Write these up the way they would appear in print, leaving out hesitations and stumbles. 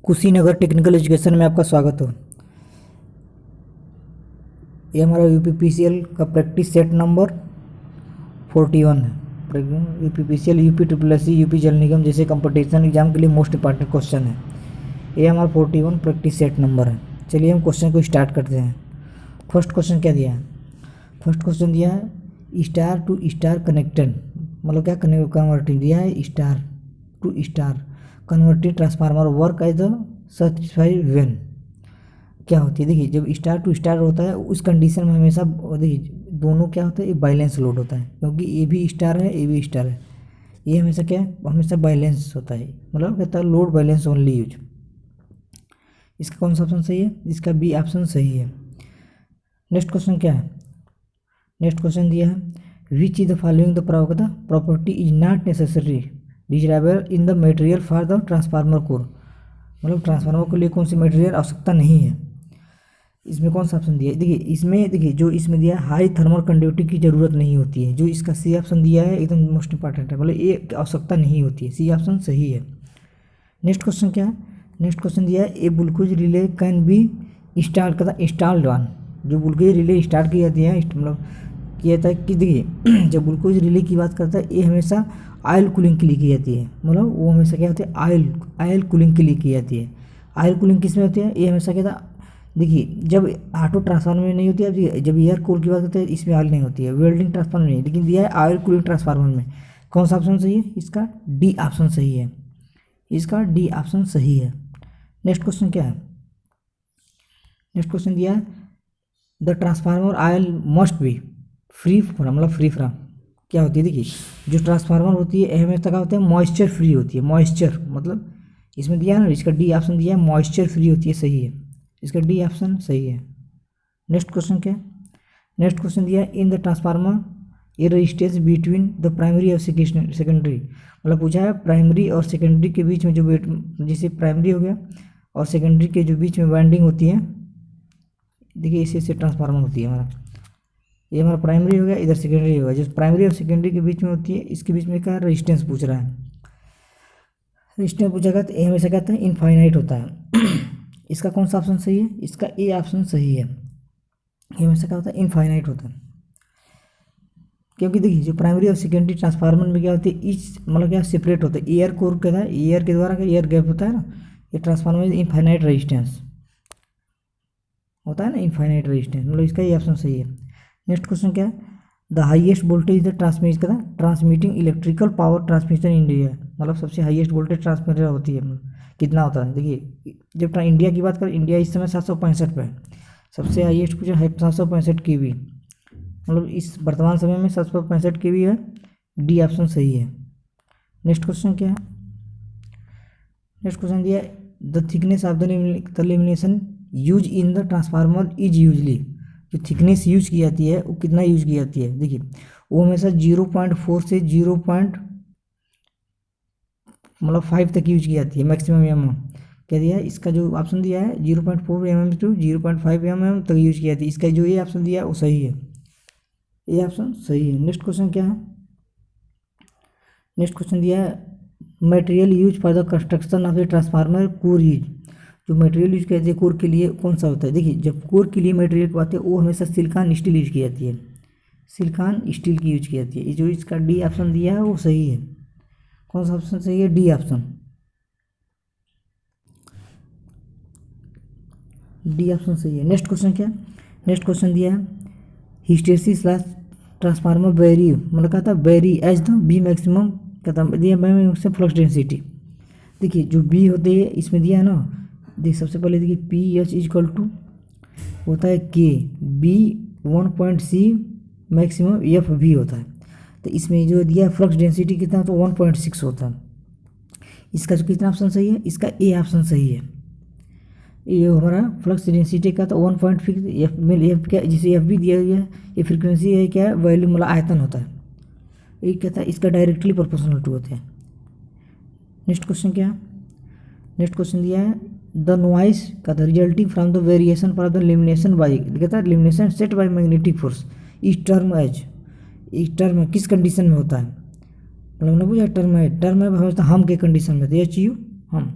Kushinagar technical education में आपका स्वागत हो। ये हमारा यूपीपीसीएल का प्रैक्टिस सेट नंबर 41 है। UPPCL, UP triple SC, UP जल निगम जैसे कंपटीशन एग्जाम के लिए मोस्ट इंपॉर्टेंट क्वेश्चन है। ये हमारा 41 प्रैक्टिस सेट नंबर है। चलिए हम क्वेश्चन को स्टार्ट करते हैं। फर्स्ट क्वेश्चन क्या दिया है? फर्स्ट क्वेश्चन दिया है स्टार टू स्टार कनेक्टेड, मतलब क्या कन्वर्टिंग दिया है star to star converted transformer work as the satisfy when. क्या होती है? देखिए, जब स्टार टू स्टार होता है उस कंडीशन में हमेशा देखिए दोनों क्या होता है, ये बैलेंस लोड होता है, क्योंकि ये भी स्टार है ये भी स्टार है। ये हमेशा क्या है, हमेशा बैलेंस होता है, मतलब कहता है लोड बैलेंस ओनली यूज। इसका कौन सा ऑप्शन सही है? इसका बी ऑप्शन सही है। नेक्स्ट क्वेश्चन क्या है? नेक्स्ट क्वेश्चन दिया है which is the following the property is not necessary desirable in the material for the transformer core, मतलब ट्रांसफार्मर के लिए कौन सी मटेरियल आवश्यकता नहीं है। इसमें कौन सा ऑप्शन दिया है? देखिए इसमें, देखिए जो इसमें दिया है हाई थर्मल कंडक्टिविटी की जरूरत नहीं होती है। जो इसका सी ऑप्शन दिया है एकदम मोस्ट इंपॉर्टेंट है, मतलब ये आवश्यकता नहीं होती है। सी ऑप्शन सही है। नेक्स्ट क्वेश्चन क्या है? नेक्स्ट क्वेश्चन दिया है a glucose relay can be install करता इंस्टॉल्ड ऑन। जो ग्लूकोज रिले स्टार्ट की जाती है, मतलब किया जाता है कि देखिए जब ग्लूकोज रिले की बात करता है ये हमेशा ऑयल कूलिंग के लिए की जाती है, मतलब वो हमेशा क्या होती है ऑयल कूलिंग के लिए की जाती है। ऑयल कूलिंग किस में होती है? ये हमेशा क्या था, देखिए जब ऑटो ट्रांसफार्मर में नहीं होती है, जब एयर कूल की बात करते हैं इसमें ऑयल नहीं होती है, वेल्डिंग ट्रांसफार्मर नहीं, लेकिन दिया है ऑयल कूलिंग ट्रांसफार्मर में। कौन सा ऑप्शन सही है? इसका डी ऑप्शन सही है। इसका डी ऑप्शन सही है। नेक्स्ट क्वेश्चन क्या है? नेक्स्ट क्वेश्चन दिया है the transformer oil must be free from, मतलब फ्री फ्रॉम क्या होती है? देखिए जो ट्रांसफार्मर होती है हमेशा क्या होता है, मॉइस्चर फ्री होती है। मॉइस्चर मतलब इसमें दिया है ना, इसका डी ऑप्शन दिया है मॉइस्चर फ्री होती है, सही है। इसका डी ऑप्शन सही है। नेक्स्ट क्वेश्चन क्या है? नेक्स्ट क्वेश्चन दिया है in the transformer A resistance between the primary और सेकेंडरी, मतलब पूछा है प्राइमरी और सेकेंडरी के बीच में जो जैसे प्राइमरी हो गया और सेकेंडरी के जो बीच में वाइंडिंग होती है, देखिए इसे ट्रांसफार्मर होती है हमारा, ये हमारा प्राइमरी हो गया, इधर सेकेंडरी हो गया। जो प्राइमरी और सेकेंडरी के बीच में होती है इसके बीच में क्या रेजिस्टेंस पूछ रहा है। रेजिस्टेंस पूछेगा तो ये हमेशा कहता है इनफाइनाइट होता है। इसका कौन सा ऑप्शन सही है? इसका ए ऑप्शन सही है। ये हमेशा क्या होता है, इनफाइनाइट होता है, क्योंकि देखिए जो प्राइमरी और सेकेंडरी ट्रांसफार्मर में क्या होती है इस, मतलब क्या सेपरेट होता है, एयर कोर कहता है, एयर के द्वारा एयर गैप होता है ना, ये ट्रांसफार्मर में इनफाइनाइट रेजिस्टेंस होता है ना, इनफाइनाइट रेजिस्टेंस, मतलब इसका ये ऑप्शन सही है। नेक्स्ट क्वेश्चन क्या है? The highest voltage the transmitting electrical power transmission in India, मतलब सबसे हाईएस्ट वोल्टेज ट्रांसमीटर होती है, कितना होता है? देखिए जब इंडिया की बात करें, इंडिया इस समय 765 पे है, सबसे हाईएस्ट कुछ है 765 kV, मतलब इस वर्तमान समय में 765 kV है। डी ऑप्शन सही है। नेक्स्ट क्वेश्चन क्या है? नेक्स्ट क्वेश्चन दिया the thickness of the lamination use in the transformer is usually, जो थिकनेस यूज की जाती है वो कितना यूज की जाती है? देखिए वो हमेशा 0.4 से 0. मतलब 5 तक यूज की जाती है मैक्सिमम mm। क्या दिया है? इसका जो ऑप्शन दिया है 0.4 mm टू 0.5 mm तक यूज की जाती है। इसका जो ये ऑप्शन दिया है वो सही है, ये ऑप्शन सही है। नेक्स्ट क्वेश्चन क्या है? नेक्स्ट क्वेश्चन दिया है material use for the construction of the transformer core use, जो मटेरियल यूज करते हैं कोर के लिए कौन सा होता है? देखिए जब कोर के लिए मटेरियल की बात है वो हमेशा सिलिकॉन स्टील यूज की जाती है, सिलिकॉन स्टील की यूज की जाती है। जो इसका डी ऑप्शन दिया है वो सही है। कौन सा ऑप्शन सही है? डी ऑप्शन, डी ऑप्शन सही है। नेक्स्ट क्वेश्चन क्या है? नेक्स्ट क्वेश्चन दिया है हिस्टेरिसिस स्लैश ट्रांसफार्मर वेरी, मतलब कहता है very as the B maximum, कहता है दिया मैक्सिमम फ्लक्स डेंसिटी। देखिए जो बी होते हैं इसमें दिया है ना, देख सबसे पहले देखिए पी एच इजक्वल टू होता है के बी 1.c मैक्सिमम एफ भी होता है, तो इसमें जो दिया है फ्लक्स डेंसिटी कितना, तो 1.6 होता है। इसका जो कितना ऑप्शन सही है? इसका ए ऑप्शन सही है। ये हमारा फ्लक्स डेंसिटी का तो 1.6 एफ में, एफ क्या जिसे एफ भी दिया गया है, ये फ्रीक्वेंसी है क्या, वैल्यू मतलब आयतन होता है, ये कहता है इसका डायरेक्टली प्रोपोर्शनल टू होते हैं। नेक्स्ट क्वेश्चन क्या है? नेक्स्ट क्वेश्चन दिया है द नॉइस का the resulting from the variation for the elimination by, कहता है elimination set by magnetic force इस टर्म एज, इस टर्म किस कंडीशन में होता है? मतलब ना पूछा टर्म है, टर्म है हमेशा हम के कंडीशन में, एच यू हम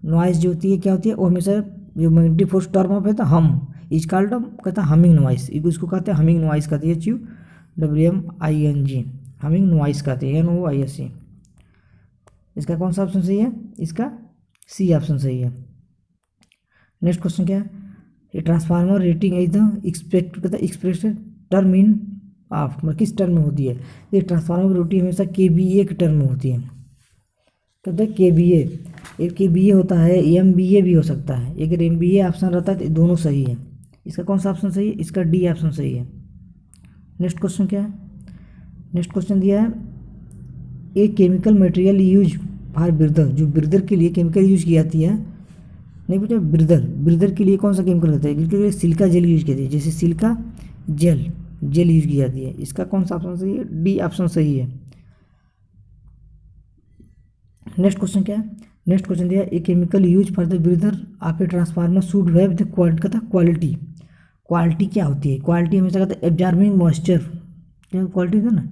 नॉइज जो होती है क्या होती है, वो हमेशा जो मैग्नेटिक फोर्स टर्म ऑफ है तो हम इज कॉल्ड कहता है हमिंग नॉइस, इसको कहते हैं हमिंग नॉइस कहते हैं, HUWMING हमिंग नॉइस कहते हैं, NOISE। इसका कौन सा ऑप्शन सही है, इसका सी ऑप्शन सही है। नेक्स्ट क्वेश्चन क्या है, ये transformer rating is the expression term in of, मतलब किस टर्म में होती है, ये ट्रांसफार्मर की रेटिंग हमेशा KVA के टर्म में होती है, कहते हैं KVA। एक KVA होता है, MVA भी हो सकता है, अगर MVA ऑप्शन रहता है तो दोनों सही है। इसका कौन सा ऑप्शन सही है, इसका डी ऑप्शन सही है। नेक्स्ट क्वेश्चन क्या है, नेक्स्ट क्वेश्चन दिया है, एक chemical material use for breather, जो ब्रीदर के लिए केमिकल यूज की जाती है, नहीं बेटा ब्रीदर के लिए कौन सा केमिकल होता है, इसके लिए सिल्का जेल यूज किया जाती है, जैसे सिल्का जेल यूज की जाती है। इसका कौन सा ऑप्शन सही है, डी ऑप्शन सही है। नेक्स्ट क्वेश्चन क्या है, नेक्स्ट क्वेश्चन दिया, a chemical use for the breather of a transformer should have the quality, quality क्या होती है, क्वालिटी हमेशा कहता है एब्जॉर्बिंग मॉइस्चर, क्या क्वालिटी होता है ना,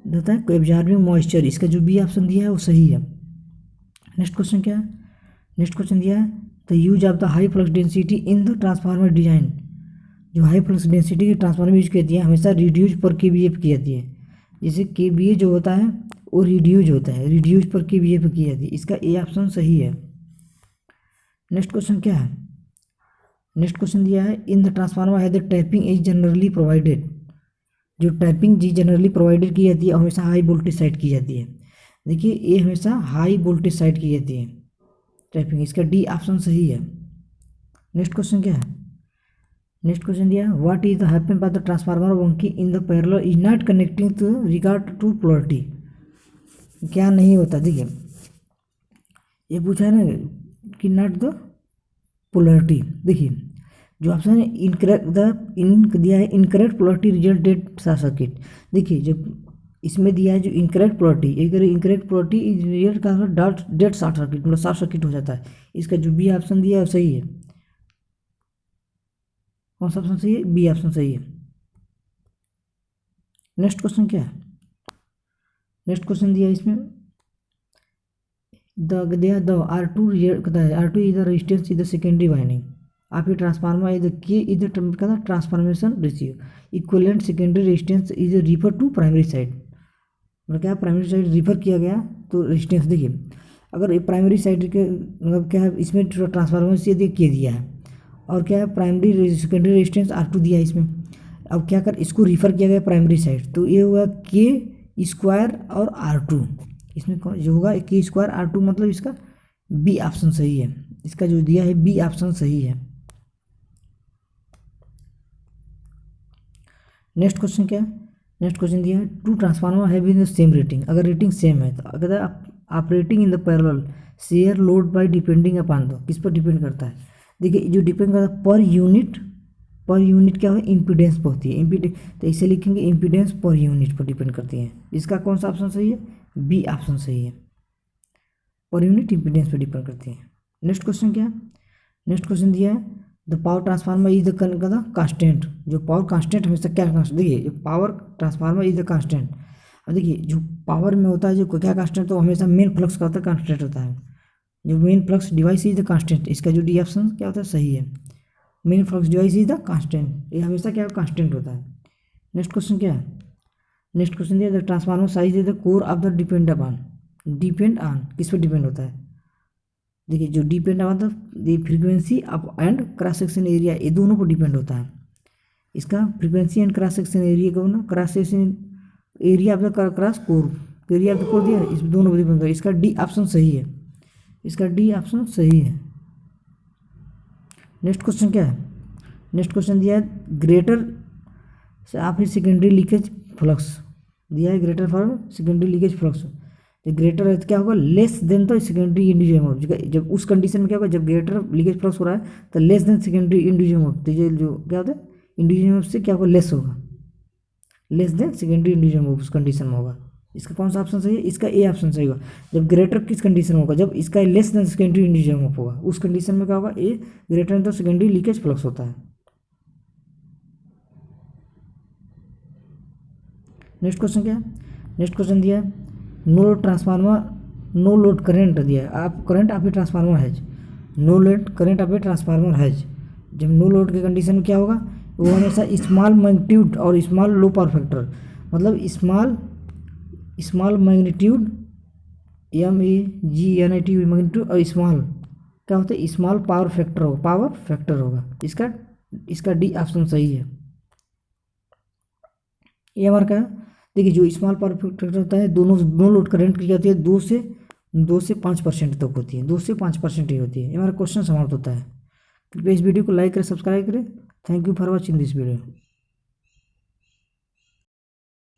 देता है एब्जॉर्बिंग मॉइस्चर, इसका जो बी ऑप्शन दिया है वो सही है। नेक्स्ट क्वेश्चन क्या है, नेक्स्ट क्वेश्चन दिया है, the use of the high flux density in the transformer design, जो हाई फ्लक्स डेंसिटी की ट्रांसफार्मर यूज की जाती है हमेशा रिड्यूज पर KVA की जाती है, जैसे KVA जो होता है वो रिड्यूज होता है, रिड्यूज पर KVA की जाती है, इसका ए ऑप्शन सही है। नेक्स्ट क्वेश्चन क्या है, नेक्स्ट क्वेश्चन दिया है, इन द ट्रांसफार्मर है the tapping is generally provided, जो टैपिंग जी जनरली प्रोवाइडेड की जाती है हमेशा हाई वोल्टेज साइड की जाती है, देखिए ये हमेशा हाई वोल्टेज साइड की जाती है टैपिंग, इसका डी ऑप्शन सही है। नेक्स्ट क्वेश्चन क्या है, नेक्स्ट क्वेश्चन दिया, what is the happen by the transformer वंकी in the parallel is not connecting to regard to polarity, क्या नहीं होता, देखिए ये पूछा है ना कि नॉट द पोलैरिटी, देखिए जो ऑप्शन है इनकरेक्ट द इन दिया है incorrect polarity result that short circuit, देखिए जब इसमें दिया है जो इनकरेक्ट पोलैरिटी, अगर इनकरेक्ट पोलैरिटी रिजल्ट का डेट शॉर्ट सर्किट, मतलब शॉर्ट सर्किट हो जाता है, इसका जो बी ऑप्शन दिया है वो सही है। कौन सा ऑप्शन सही है, बी ऑप्शन सही है। नेक्स्ट क्वेश्चन क्या है, नेक्स्ट क्वेश्चन दिया है इसमें, द R2 कहता है R2 is the resistance is the secondary winding of a transformer is the K is the term का transformation ratio equivalent secondary resistance is refer to primary side, मतलब क्या primary side refer किया गया तो resistance, देखिए अगर ये primary side के मतलब क्या है, इसमें ट्रांसफार्मर से किया दिया है और क्या है प्राइमरी सेकेंडरी रेजिस्टेंस R2 दिया है इसमें, अब क्या कर इसको रिफर किया गया प्राइमरी साइड, तो ये होगा K² और R2, इसमें जो होगा K² R2, मतलब इसका बी ऑप्शन सही है, इसका जो दिया है बी ऑप्शन सही है। नेक्स्ट क्वेश्चन क्या है, नेक्स्ट क्वेश्चन दिया है, two transformer have in the same rating, अगर रेटिंग सेम है तो अगर operating in the parallel share load by depending upon the, किस पर डिपेंड करता है, देखिए जो डिपेंड करता है पर यूनिट क्या है इम्पीडेंस पर होती है, इम्पीडेंस तो इसे लिखेंगे इम्पीडेंस पर यूनिट पर डिपेंड करती है, इसका कौन सा ऑप्शन सही है, बी ऑप्शन सही है, पर यूनिट इम्पीडेंस पर डिपेंड करती है। नेक्स्ट क्वेश्चन क्या है, नेक्स्ट क्वेश्चन दिया है, the power transformer is the constant, जो पावर कांस्टेंट हमेशा क्या कांस्टेंट, देखिए power transformer is the constant, अब देखिए जो पावर में होता है जो क्या कांस्टेंट, तो हमेशा मेन फ्लक्स का होता है कांस्टेंट होता है, जो main flux device is the constant, इसका जो डी ऑप्शन क्या होता है सही है, main flux device is the constant, ये हमेशा क्या कांस्टेंट होता है। नेक्स्ट क्वेश्चन क्या है, नेक्स्ट क्वेश्चन दिया, the transformer size is the core of the depend on किस पर डिपेंड होता है, देखिए जो डिपेंड मतलब the frequency of and cross section area, ये दोनों पर डिपेंड होता है, इसका frequency and cross section area को ना cross section area of the cross core, area of the core दिया, इस दोनों पर डिपेंड होता है, इसका डी ऑप्शन सही है, इसका डी ऑप्शन सही है। नेक्स्ट क्वेश्चन क्या है, नेक्स्ट क्वेश्चन दिया है, ग्रेटर फिर सेकेंडरी लीकेज फ्लक्स दिया है, greater for secondary leakage flux, तो ग्रेटर है तो क्या होगा लेस देन तो सेकेंडरी इंडिविजुअल, जब उस कंडीशन में क्या होगा, जब ग्रेटर लीकेज फ्लक्स हो रहा है तो लेस देन सेकेंडरी इंडिविजुअल, तो ये जो क्या होता है इंडिविजुअल से क्या होगा लेस होगा, लेस देन सेकेंडरी इंडिविजुअल उस कंडीशन में होगा, इसका कौन सा ऑप्शन सही है, इसका ए ऑप्शन सही होगा। जब ग्रेटर किस कंडीशन में होगा, जब इसका लेस देन सेकेंडरी इंडिविजुअल होगा, उस कंडीशन में क्या होगा ए ग्रेटर देन तो सेकेंडरी लीकेज फ्लक्स होता है। नेक्स्ट क्वेश्चन क्या है, नेक्स्ट क्वेश्चन दिया है, no transformer no load current दिया है, आप current of a transformer has, no load current of a transformer has. जब नो लोड की कंडीशन में क्या होगा, वो हमेशा स्मॉल मैग्नीट्यूड और स्मॉल लो पावर फैक्टर, मतलब स्मॉल मैग्नीट्यूड MEGNIT मैग्नीट्यूड और स्मॉल क्या होता है, स्मॉल पावर फैक्टर होगा। इसका डी ऑप्शन सही है। ये हमारा क्या है, देखिए जो स्मॉल पावर फैक्टर होता है, दोनों नो लोड करंट की जाती है 2 से 5% तक होती है, 2 से 5% ही होती है। ये हमारा क्वेश्चन समाप्त होता है। कृपया इस वीडियो को लाइक करें, सब्सक्राइब करें। Thank you for watching this video.